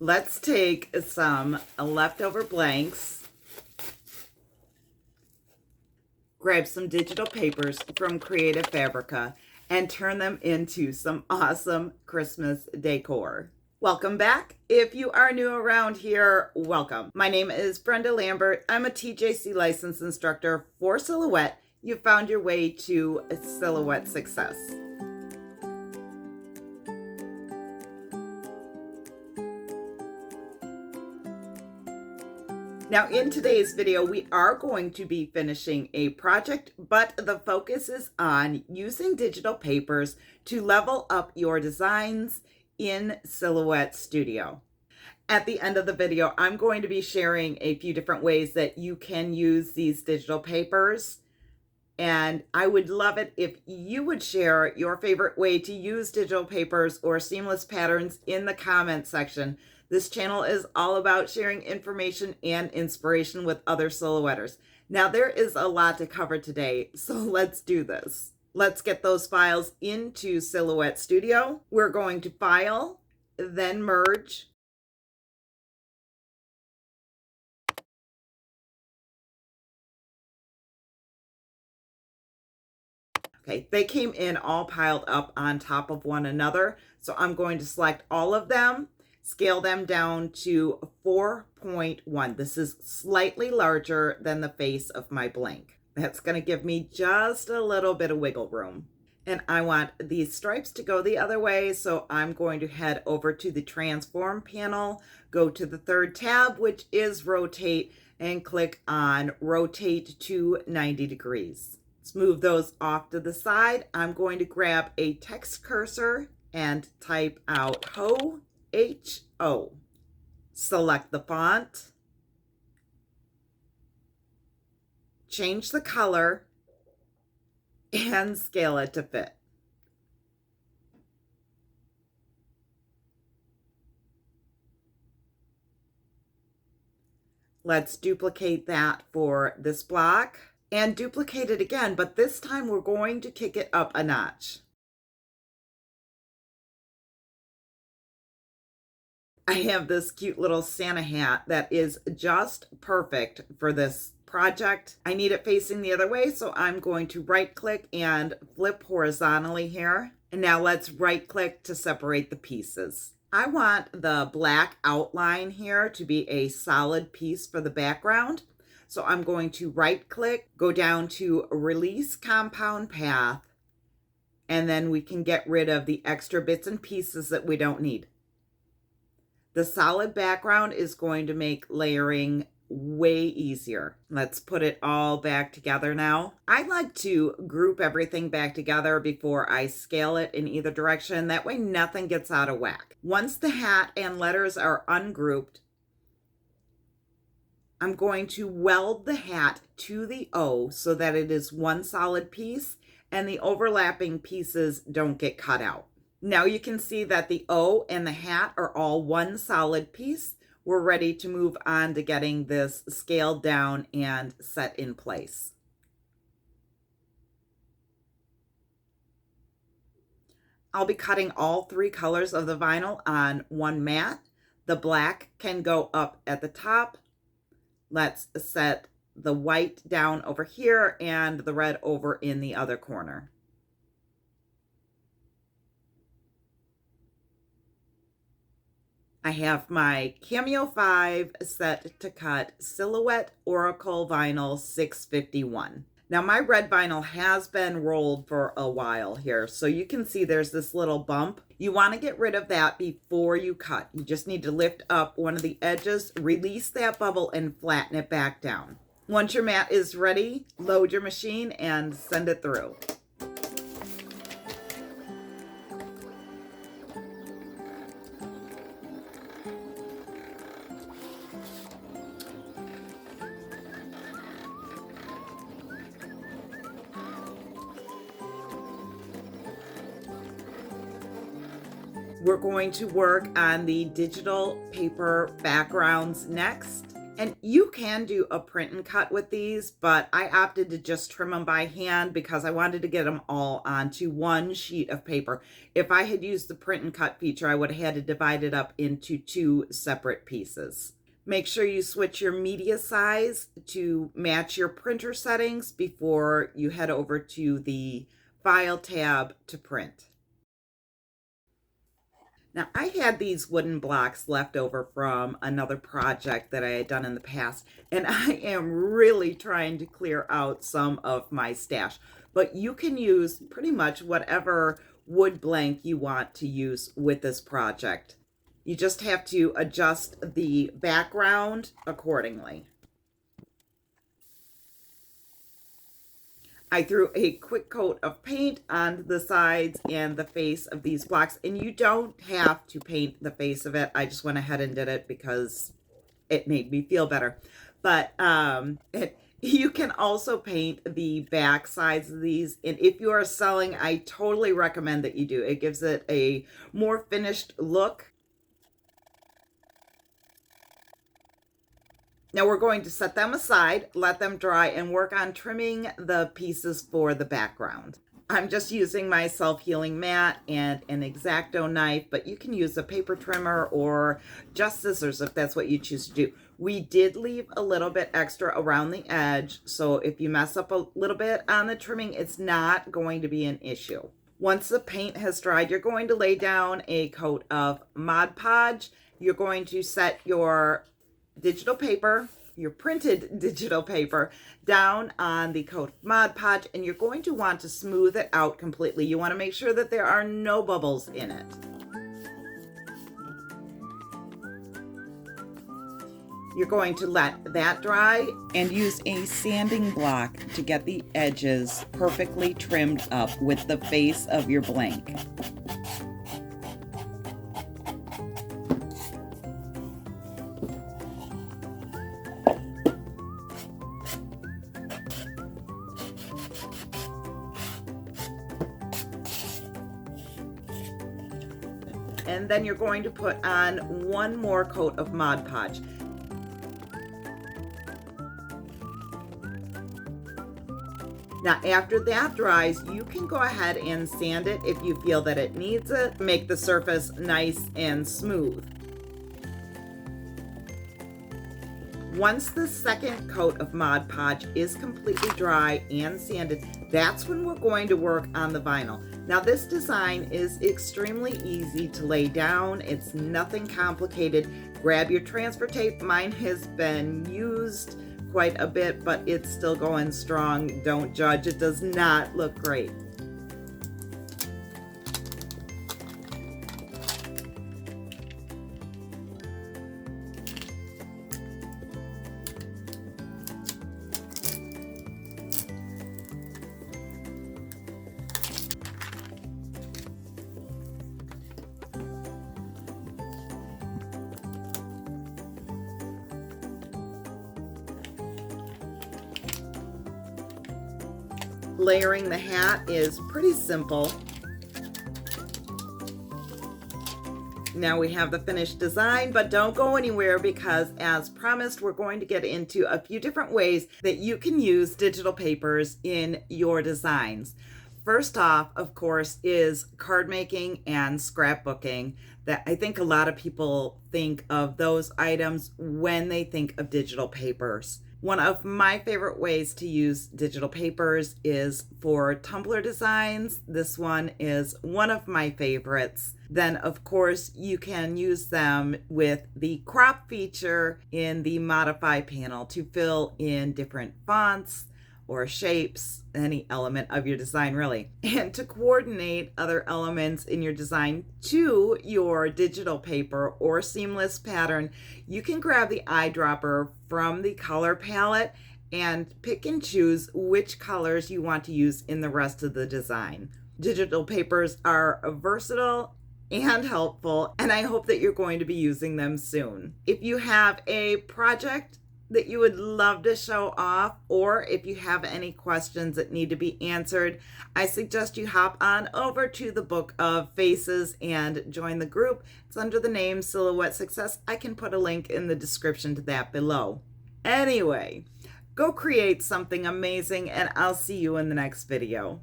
Let's take some leftover blanks, grab some digital papers from Creative Fabrica, and turn them into some awesome Christmas decor. Welcome back. If you are new around here, welcome. My name is Brenda Lambert. I'm a TJC licensed instructor for Silhouette. You found your way to Silhouette success. Now in today's video, we are going to be finishing a project, but the focus is on using digital papers to level up your designs in Silhouette Studio. At the end of the video, I'm going to be sharing a few different ways that you can use these digital papers. And I would love it if you would share your favorite way to use digital papers or seamless patterns in the comment section. This channel is all about sharing information and inspiration with other silhouetters. Now there is a lot to cover today, so let's do this. Let's get those files into Silhouette Studio. We're going to File, then Merge. Okay, they came in all piled up on top of one another. So I'm going to select all of them, scale them down to 4.1. This is slightly larger than the face of my blank. That's going to give me just a little bit of wiggle room. And I want these stripes to go the other way, so I'm going to head over to the Transform panel, go to the third tab, which is Rotate, and click on Rotate to 90 degrees. Let's move those off to the side. I'm going to grab a text cursor and type out HO, H-O. Select the font, change the color, and scale it to fit. Let's duplicate that for this block and duplicate it again, but this time we're going to kick it up a notch. I have this cute little Santa hat that is just perfect for this project. I need it facing the other way, so I'm going to right click and flip horizontally here. And now let's right click to separate the pieces. I want the black outline here to be a solid piece for the background. So I'm going to right click, go down to Release Compound Path, and then we can get rid of the extra bits and pieces that we don't need. The solid background is going to make layering way easier. Let's put it all back together now. I like to group everything back together before I scale it in either direction. That way nothing gets out of whack. Once the hat and letters are ungrouped, I'm going to weld the hat to the O so that it is one solid piece and the overlapping pieces don't get cut out. Now you can see that the O and the hat are all one solid piece. We're ready to move on to getting this scaled down and set in place. I'll be cutting all three colors of the vinyl on one mat. The black can go up at the top. Let's set the white down over here and the red over in the other corner. I have my Cameo 5 set to cut Silhouette Oracle Vinyl 651. Now my red vinyl has been rolled for a while here, so you can see there's this little bump. You want to get rid of that before you cut. You just need to lift up one of the edges, release that bubble, and flatten it back down. Once your mat is ready, load your machine and send it through. We're going to work on the digital paper backgrounds next. And you can do a print and cut with these, but I opted to just trim them by hand because I wanted to get them all onto one sheet of paper. If I had used the print and cut feature, I would have had to divide it up into 2 separate pieces. Make sure you switch your media size to match your printer settings before you head over to the File tab to print. Now, I had these wooden blocks left over from another project that I had done in the past, and I am really trying to clear out some of my stash. But you can use pretty much whatever wood blank you want to use with this project. You just have to adjust the background accordingly. I threw a quick coat of paint on the sides and the face of these blocks, and you don't have to paint the face of it. I just went ahead and did it because it made me feel better. But you can also paint the back sides of these, and if you are selling, I totally recommend that you do. It gives it a more finished look. Now we're going to set them aside, let them dry, and work on trimming the pieces for the background. I'm just using my self-healing mat and an X-Acto knife, but you can use a paper trimmer or just scissors if that's what you choose to do. We did leave a little bit extra around the edge, so if you mess up a little bit on the trimming, it's not going to be an issue. Once the paint has dried, you're going to lay down a coat of Mod Podge. You're going to set your digital paper, your printed digital paper, down on the coat of Mod Podge, and you're going to want to smooth it out completely. You want to make sure that there are no bubbles in it. You're going to let that dry and use a sanding block to get the edges perfectly trimmed up with the face of your blank. And then you're going to put on one more coat of Mod Podge. Now, after that dries, you can go ahead and sand it if you feel that it needs it. Make the surface nice and smooth. Once the second coat of Mod Podge is completely dry and sanded, that's when we're going to work on the vinyl. Now, this design is extremely easy to lay down. It's nothing complicated. Grab your transfer tape. Mine has been used quite a bit, but it's still going strong. Don't judge. It does not look great. Layering the hat is pretty simple. Now we have the finished design, but don't go anywhere because, as promised, we're going to get into a few different ways that you can use digital papers in your designs. First off, of course, is card making and scrapbooking. That I think a lot of people think of those items when they think of digital papers. One of my favorite ways to use digital papers is for tumbler designs. This one is one of my favorites. Then, of course, you can use them with the crop feature in the Modify panel to fill in different fonts or shapes, any element of your design really, and to coordinate other elements in your design to your digital paper or seamless pattern. You can grab the eyedropper from the color palette and pick and choose which colors you want to use in the rest of the design. Digital papers are versatile and helpful, and I hope that you're going to be using them soon. If you have a project that you would love to show off, or if you have any questions that need to be answered, I suggest you hop on over to the Book of Faces and join the group. It's under the name Silhouette Success. I can put a link in the description to that below. Anyway, go create something amazing, and I'll see you in the next video.